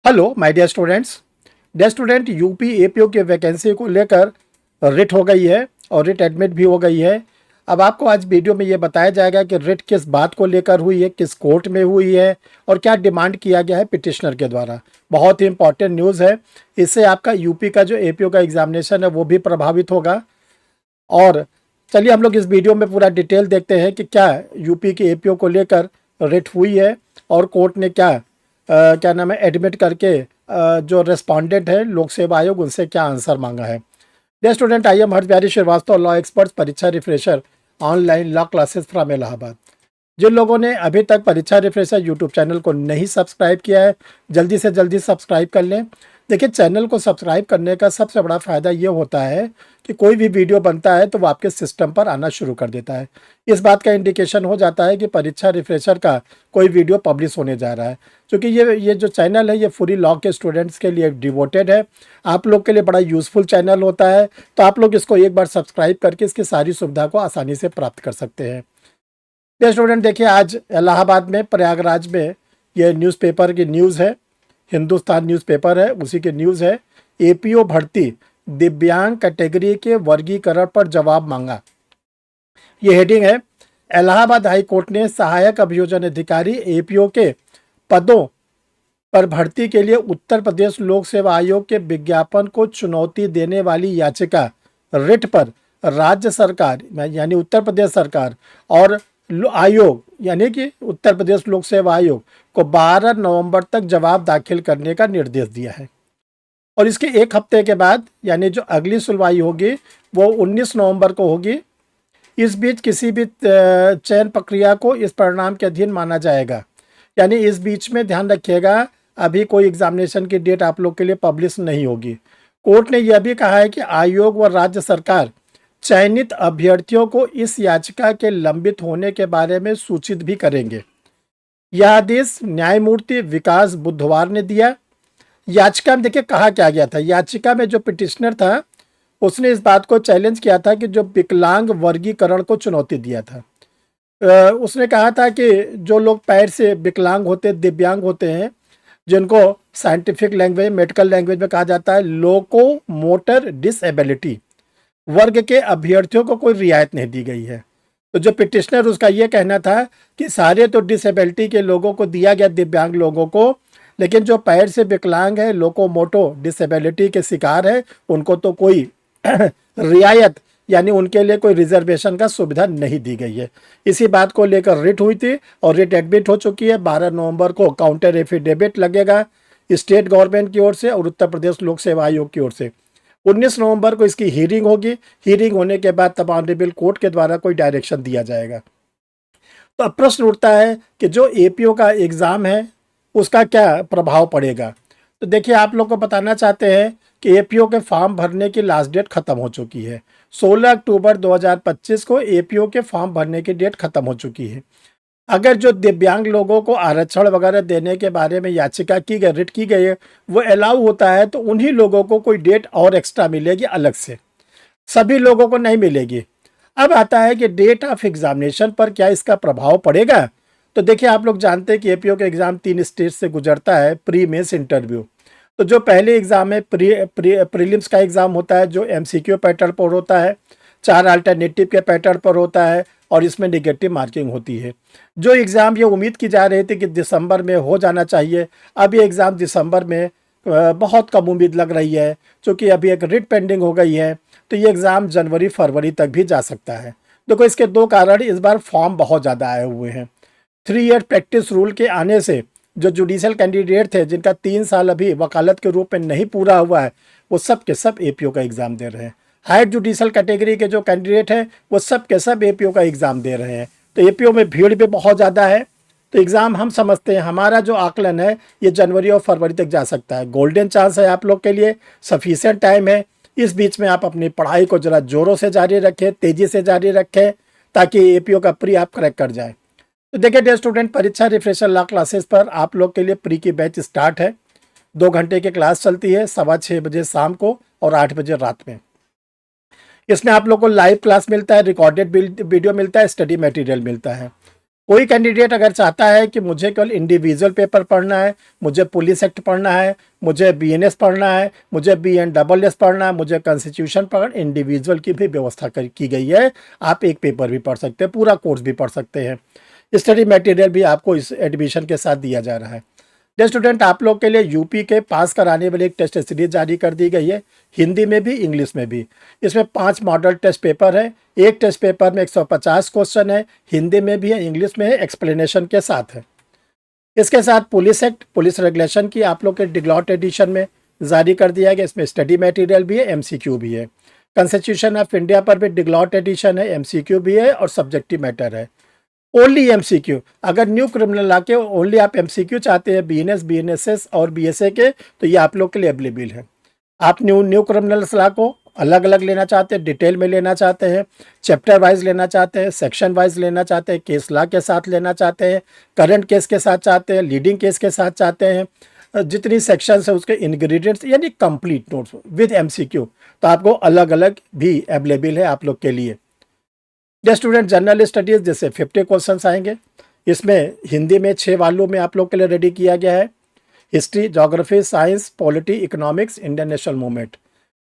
Hello my dear student UP APO की vacancy को लेकर रिट हो गई है और रिट एडमिट भी हो गई है। अब आपको आज वीडियो में ये बताया जाएगा कि रिट किस बात को लेकर हुई है, किस कोर्ट में हुई है और क्या डिमांड किया गया है पिटिशनर के द्वारा। बहुत ही इंपॉर्टेंट न्यूज़ है। इससे आपका यूपी का जो एपीओ का एग्जामिनेशन है वो भी प्रभावित होगा। और चलिए हम लोग इस वीडियो में पूरा डिटेल देखते हैं कि क्या यूपी के एपीओ को लेकर रिट हुई है और कोर्ट ने क्या नाम है एडमिट करके जो रेस्पोंडेंट है लोक सेवा आयोग उनसे क्या आंसर मांगा है। Dear student, I am Harsh Srivastava, law experts, Pariksha refresher, online law classes from Allahabad. जिन लोगों ने अभी तक परीक्षा रिफ्रेशर यूट्यूब चैनल को नहीं सब्सक्राइब किया है, जल्दी से जल्दी सब्सक्राइब कर लें। देखिए, चैनल को सब्सक्राइब करने का सबसे बड़ा फ़ायदा ये होता है कि कोई भी वीडियो बनता है तो वो आपके सिस्टम पर आना शुरू कर देता है। इस बात का इंडिकेशन हो जाता है कि परीक्षा रिफ्रेशर का कोई वीडियो पब्लिश होने जा रहा है। क्योंकि ये जो चैनल है ये पूरी लॉ के स्टूडेंट्स के लिए डिवोटेड है। आप लोग के लिए बड़ा यूज़फुल चैनल होता है, तो आप लोग इसको एक बार सब्सक्राइब करके इसकी सारी सुविधा को आसानी से प्राप्त कर सकते हैं। ये स्टूडेंट देखिए, आज इलाहाबाद में प्रयागराज में ये न्यूज़पेपर की न्यूज़ है, हिंदुस्तान न्यूज़पेपर है, उसी की न्यूज़ है। एपीओ भर्ती, दिव्यांग कैटेगरी के वर्गीकरण पर जवाब मांगा, ये हेडिंग है। इलाहाबाद हाई कोर्ट ने सहायक अभियोजन अधिकारी एपीओ के पदों पर भर्ती के लिए उत्तर प्रदेश लोक सेवा आयोग के विज्ञापन को चुनौती देने वाली याचिका रिट पर राज्य सरकार यानी उत्तर प्रदेश सरकार और आयोग यानी कि उत्तर प्रदेश लोक सेवा आयोग को 12 नवंबर तक जवाब दाखिल करने का निर्देश दिया है। और इसके एक हफ्ते के बाद यानी जो अगली सुनवाई होगी वो 19 नवंबर को होगी। इस बीच किसी भी चयन प्रक्रिया को इस परिणाम के अधीन माना जाएगा। यानी इस बीच में ध्यान रखिएगा, अभी कोई एग्जामिनेशन की डेट आप लोग के लिए पब्लिश नहीं होगी। कोर्ट ने यह भी कहा है कि आयोग व राज्य सरकार चयनित अभ्यर्थियों को इस याचिका के लंबित होने के बारे में सूचित भी करेंगे। यह आदेश न्यायमूर्ति विकास बुधवार ने दिया। याचिका में देखिए कहा क्या गया था। याचिका में जो पिटिशनर था उसने इस बात को चैलेंज किया था कि जो विकलांग वर्गीकरण को चुनौती दिया था। उसने कहा था कि जो लोग पैर से विकलांग होते, दिव्यांग होते हैं, जिनको साइंटिफिक लैंग्वेज, मेडिकल लैंग्वेज में कहा जाता है लोको मोटर डिसेबिलिटी, वर्ग के अभ्यर्थियों को कोई रियायत नहीं दी गई है। तो जो पिटिशनर उसका ये कहना था कि सारे तो डिसेबिलिटी के लोगों को दिया गया, दिव्यांग लोगों को, लेकिन जो पैर से विकलांग है, लोकोमोटो डिसेबिलिटी के शिकार है, उनको तो कोई रियायत यानी उनके लिए कोई रिजर्वेशन का सुविधा नहीं दी गई है। इसी बात को लेकर रिट हुई थी और रिट एडमिट हो चुकी है। 12 नवंबर को काउंटर एफिडेविट लगेगा स्टेट गवर्नमेंट की ओर से और उत्तर प्रदेश लोक सेवा आयोग की ओर से। 19 नवंबर को इसकी हियरिंग होगी। हियरिंग होने के बाद तब ऑनरेबल कोर्ट के द्वारा कोई डायरेक्शन दिया जाएगा। तो अब प्रश्न उठता है कि जो एपीओ का एग्ज़ाम है उसका क्या प्रभाव पड़ेगा। तो देखिए, आप लोग को बताना चाहते हैं कि एपीओ के फॉर्म भरने की लास्ट डेट ख़त्म हो चुकी है। 16 अक्टूबर 2025 को एपीओ के फॉर्म भरने की डेट ख़त्म हो चुकी है। अगर जो दिव्यांग लोगों को आरक्षण वगैरह देने के बारे में याचिका की गई, रिट की गई है, वो अलाउ होता है तो उन्हीं लोगों को कोई डेट और एक्स्ट्रा मिलेगी अलग से, सभी लोगों को नहीं मिलेगी। अब आता है कि डेट ऑफ एग्जामिनेशन पर क्या इसका प्रभाव पड़ेगा। तो देखिए, आप लोग जानते हैं कि एपीओ का एग्ज़ाम 3 स्टेज से गुजरता है, प्री मेंस इंटरव्यू। तो जो पहले एग्ज़ाम है प्रीलिम्स का एग्ज़ाम होता है, जो एमसीक्यू पैटर्न पर होता है, 4 अल्टरनेटिव के पैटर्न पर होता है और इसमें नेगेटिव मार्किंग होती है। जो एग्ज़ाम ये उम्मीद की जा रही थी कि दिसंबर में हो जाना चाहिए, अब ये एग्ज़ाम दिसंबर में बहुत कम उम्मीद लग रही है, क्योंकि अभी एक रिट पेंडिंग हो गई है। तो ये एग्ज़ाम जनवरी फरवरी तक भी जा सकता है। देखो, इसके 2 कारण, इस बार फॉर्म बहुत ज़्यादा आए हुए हैं। 3 ईयर प्रैक्टिस रूल के आने से जो जुडिशल कैंडिडेट थे जिनका 3 साल अभी वकालत के रूप में नहीं पूरा हुआ है, वो सब के सब एपीओ का एग्ज़ाम दे रहे हैं। हायर जुडिशल कैटेगरी के जो कैंडिडेट हैं वो सब के सब एपीओ का एग्ज़ाम दे रहे हैं। तो एपीओ में भीड़ भी बहुत ज़्यादा है। तो एग्ज़ाम हम समझते हैं, हमारा जो आकलन है ये जनवरी और फरवरी तक जा सकता है। गोल्डन चांस है आप लोग के लिए, सफिशिएंट टाइम है। इस बीच में आप अपनी पढ़ाई को ज़रा ज़ोरों से जारी रखें, तेज़ी से जारी रखें, ताकि एपीओ का प्री आप क्रैक कर जाए। तो देखिए डियर स्टूडेंट, परीक्षा रिफ्रेशर लॉ क्लासेस पर आप लोग के लिए प्री की बैच स्टार्ट है। 2 घंटे की क्लास चलती है, 6:15 बजे शाम को और 8 बजे रात में। इसमें आप लोग को लाइव क्लास मिलता है, रिकॉर्डेड वीडियो मिलता है, स्टडी मटेरियल मिलता है। कोई कैंडिडेट अगर चाहता है कि मुझे केवल इंडिविजुअल पेपर पढ़ना है, मुझे पुलिस एक्ट पढ़ना है, मुझे बीएनएस पढ़ना है, मुझे बीएनडबलएस पढ़ना है, मुझे कॉन्स्टिट्यूशन पढ़, इंडिविजुअल की भी व्यवस्था की गई है। आप एक पेपर भी पढ़ सकते हैं, पूरा कोर्स भी पढ़ सकते हैं। स्टडी मटेरियल भी आपको इस एडमिशन के साथ दिया जा रहा है। स्टूडेंट, आप लोग के लिए यूपी के पास कराने वाली एक टेस्ट सीरीज जारी कर दी गई है, हिंदी में भी इंग्लिश में भी। इसमें 5 मॉडल टेस्ट पेपर है। एक टेस्ट पेपर में 150 क्वेश्चन है, हिंदी में भी है, इंग्लिश में है, एक्सप्लेनेशन के साथ है। इसके साथ पुलिस एक्ट, पुलिस रेगुलेशन की आप लोग के डिग्लॉट एडिशन में जारी कर दिया गया। इसमें स्टडी मटेरियल भी है, एमसीक्यू भी है। कॉन्स्टिट्यूशन ऑफ इंडिया पर भी डिग्लॉट एडिशन है, एमसीक्यू भी है और सब्जेक्टिव मैटर है। ओनली एमसीक्यू, अगर न्यू क्रिमिनल ला के ओनली आप एमसीक्यू चाहते हैं बीएनएस, बीएनएसएस और बीएसए के, तो ये आप लोग के लिए अवेलेबल है। आप न्यू क्रिमिनल्स ला को अलग अलग लेना चाहते हैं, डिटेल में लेना चाहते हैं, चैप्टर वाइज लेना चाहते हैं, सेक्शन वाइज लेना चाहते हैं, केस ला के साथ लेना चाहते हैं, करंट केस के साथ चाहते हैं, लीडिंग केस के साथ चाहते हैं, जितनी सेक्शंस है उसके इंग्रेडिएंट्स यानी कंप्लीट नोट्स विद एमसीक्यू, तो आपको अलग अलग भी अवेलेबल है आप लोग के लिए। स्टूडेंट, जनरल स्टडीज़ जैसे 50 क्वेश्चंस आएंगे। इसमें हिंदी में 6 वालों में आप लोग के लिए रेडी किया गया है। History, geography, science, polity, economics, Indian national movement.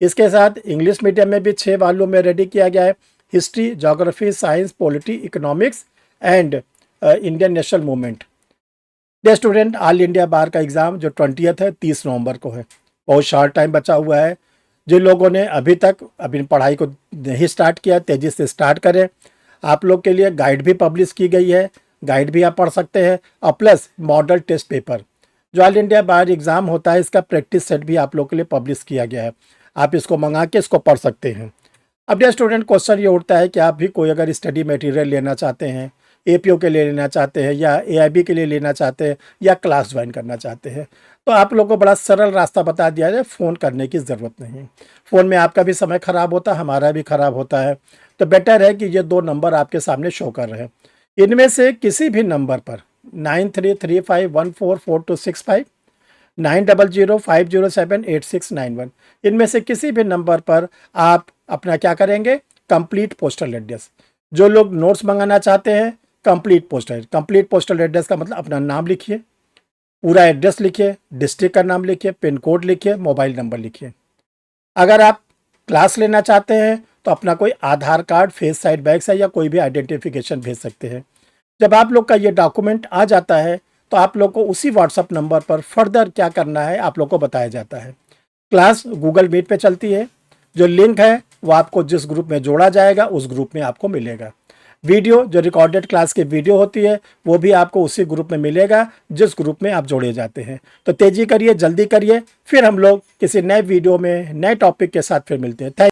इसके साथ इंग्लिश मीडियम में भी 6 वालों में रेडी किया गया है। History, geography, science, polity, economics and Indian national movement. Student, all India बार का एग्ज़ाम जो 20 है, 30 नवंबर को है। बहुत शॉर्ट टाइम बचा हुआ है। जिन लोगों ने अभी पढ़ाई को नहीं स्टार्ट किया, तेज़ी से स्टार्ट करें। आप लोग के लिए गाइड भी पब्लिश की गई है, गाइड भी आप पढ़ सकते हैं, और प्लस मॉडल टेस्ट पेपर जो ऑल इंडिया बार एग्ज़ाम होता है, इसका प्रैक्टिस सेट भी आप लोग के लिए पब्लिश किया गया है। आप इसको मंगा के इसको पढ़ सकते हैं। अब स्टूडेंट, क्वेश्चन ये उठता है कि आप भी कोई अगर स्टडी मटेरियल लेना चाहते हैं, एपीओ के लिए लेना चाहते हैं या एआईबी के लिए लेना चाहते हैं या क्लास ज्वाइन करना चाहते हैं, तो आप लोगों को बड़ा सरल रास्ता बता दिया जाए, फ़ोन करने की ज़रूरत नहीं। फ़ोन में आपका भी समय ख़राब होता है, हमारा भी ख़राब होता है, तो बेटर है कि ये 2 नंबर आपके सामने शो कर रहे हैं। इनमें से किसी भी नंबर पर 9335144265, 9005078691, इनमें से किसी भी नंबर पर आप अपना क्या करेंगे, कंप्लीट पोस्टल एड्रेस। जो लोग नोट्स मंगाना चाहते हैं, कंप्लीट पोस्टल एड्रेस का मतलब अपना नाम लिखिए, पूरा एड्रेस लिखिए, डिस्ट्रिक्ट का नाम लिखिए, पिन कोड लिखिए, मोबाइल नंबर लिखिए। अगर आप क्लास लेना चाहते हैं तो अपना कोई आधार कार्ड, फेस साइड बैग से या कोई भी आइडेंटिफिकेशन भेज सकते हैं। जब आप लोग का ये डॉक्यूमेंट आ जाता है तो आप लोग को उसी व्हाट्सअप नंबर पर फर्दर क्या करना है आप लोग को बताया जाता है। क्लास गूगल मीट पे चलती है, जो लिंक है वो आपको जिस ग्रुप में जोड़ा जाएगा उस ग्रुप में आपको मिलेगा। वीडियो, जो रिकॉर्डेड क्लास की वीडियो होती है, वो भी आपको उसी ग्रुप में मिलेगा जिस ग्रुप में आप जोड़े जाते हैं। तो तेज़ी करिए, जल्दी करिए, फिर हम लोग किसी नए वीडियो में नए टॉपिक के साथ फिर मिलते हैं। थैंक